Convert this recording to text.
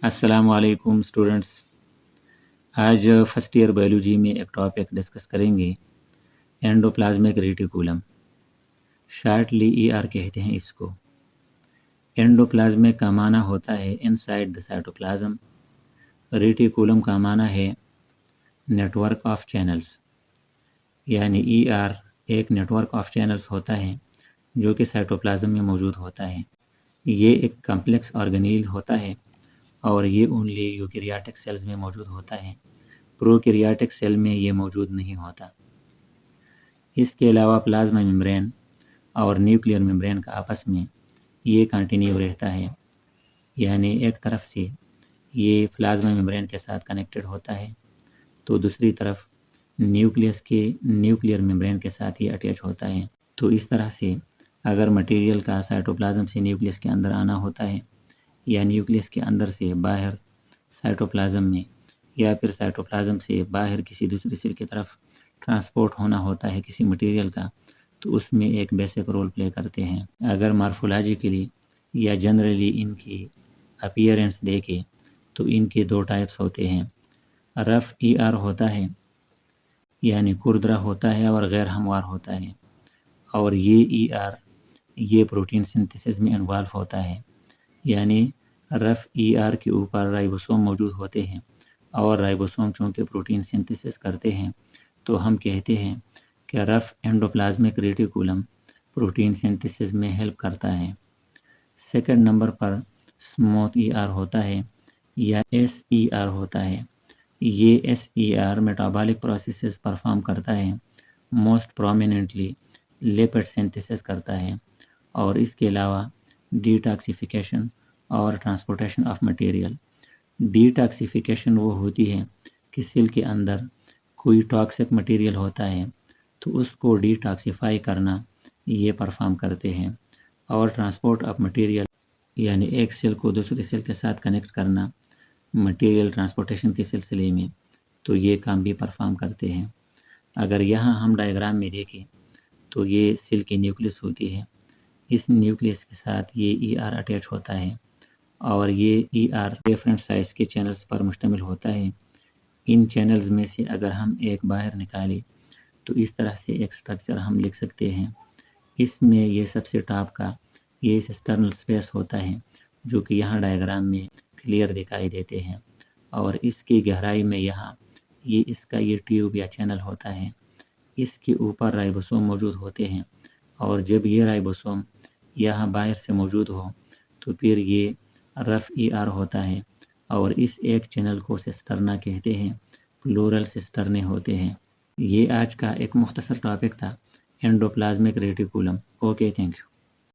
अस्सलाम वालेकुम स्टूडेंट्स। आज फर्स्ट ईयर बायोलॉजी में एक टॉपिक डिस्कस करेंगे, एंडोप्लाज्मिक रेटिकुलम। शार्टली ईआर कहते हैं इसको। एंडोप्लाज्मिक का माना होता है इनसाइड द साइटोप्लाज्म। रेटिकुलम का माना है नेटवर्क ऑफ चैनल्स, यानी ईआर एक नेटवर्क ऑफ चैनल्स होता है जो कि साइटोप्लाज्म में मौजूद होता है। ये एक कम्प्लेक्स ऑर्गेनील होता है और ये ओनली यूकेरियोटिक सेल्स में मौजूद होता है। प्रोकैरियोटिक सेल में ये मौजूद नहीं होता। इसके अलावा प्लाज्मा मेम्ब्रेन और न्यूक्लियर मेम्ब्रेन का आपस में ये कंटिन्यू रहता है, यानी एक तरफ से ये प्लाज्मा मेम्ब्रेन के साथ कनेक्टेड होता है तो दूसरी तरफ न्यूक्लियर मेम्ब्रेन के साथ ये अटैच होता है। तो इस तरह से अगर मटेरियल का साइटोप्लाज्म से न्यूक्लियस के अंदर आना होता है या न्यूक्लियस के अंदर से बाहर साइटोप्लाज्म में या फिर साइटोप्लाज्म से बाहर किसी दूसरी सेल की तरफ ट्रांसपोर्ट होना होता है किसी मटेरियल का, तो उसमें एक बेसिक रोल प्ले करते हैं। अगर मॉर्फोलॉजिकली या जनरली इनकी अपीयरेंस देखें तो इनके दो टाइप्स होते हैं। रफ़ ईआर होता है, यानी खुरदरा होता है और गैर हमवार होता है, और ये ईआर ये प्रोटीन सिंथेसिस में इन्वॉल्व होता है, यानी रफ़ ईआर के ऊपर राइबोसोम मौजूद होते हैं और राइबोसोम चूँकि प्रोटीन सिंथेसिस करते हैं तो हम कहते हैं कि rough endoplasmic reticulum protein synthesis में हेल्प करता है। सेकंड नंबर पर स्मूथ ईआर होता है या एसईआर होता है। ये एसईआर मेटाबॉलिक प्रोसेसेस परफॉर्म करता है, मोस्ट प्रोमिनेंटली लिपिड सिंथेसिस करता है, और इसके अलावा डिटॉक्सिफिकेशन और ट्रांसपोर्टेशन ऑफ मटेरियल। डिटॉक्सिफिकेशन वो होती है कि सेल के अंदर कोई टॉक्सिक मटेरियल होता है तो उसको डिटॉक्सिफाई करना ये परफॉर्म करते हैं, और ट्रांसपोर्ट ऑफ मटेरियल यानी एक सेल को दूसरे सेल के साथ कनेक्ट करना मटेरियल ट्रांसपोर्टेशन के सिलसिले में, तो ये काम भी परफॉर्म करते हैं। अगर यहाँ हम डायग्राम में देखें तो ये सेल की न्यूक्लियस होती है, इस न्यूक्लियस के साथ ये ईआर अटैच होता है और ये ईआर डिफरेंट साइज़ के चैनल्स पर मुश्तमिल होता है। इन चैनल्स में से अगर हम एक बाहर निकालें तो इस तरह से एक स्ट्रक्चर हम लिख सकते हैं। इसमें ये सबसे टॉप का ये एक्सटर्नल स्पेस होता है जो कि यहाँ डायग्राम में क्लियर दिखाई देते हैं, और इसकी गहराई में यहाँ ये इसका ये ट्यूब या चैनल होता है। इसके ऊपर राइबोसोम मौजूद होते हैं, और जब ये राइबोसोम यहाँ बाहर से मौजूद हो तो फिर ये रफ़ ईआर होता है, और इस एक चैनल को सिस्टर्ना कहते हैं, प्लूरल सिस्टर्ने होते हैं। ये आज का एक मुख्तसर टॉपिक था, endoplasmic reticulum. Okay, thank you.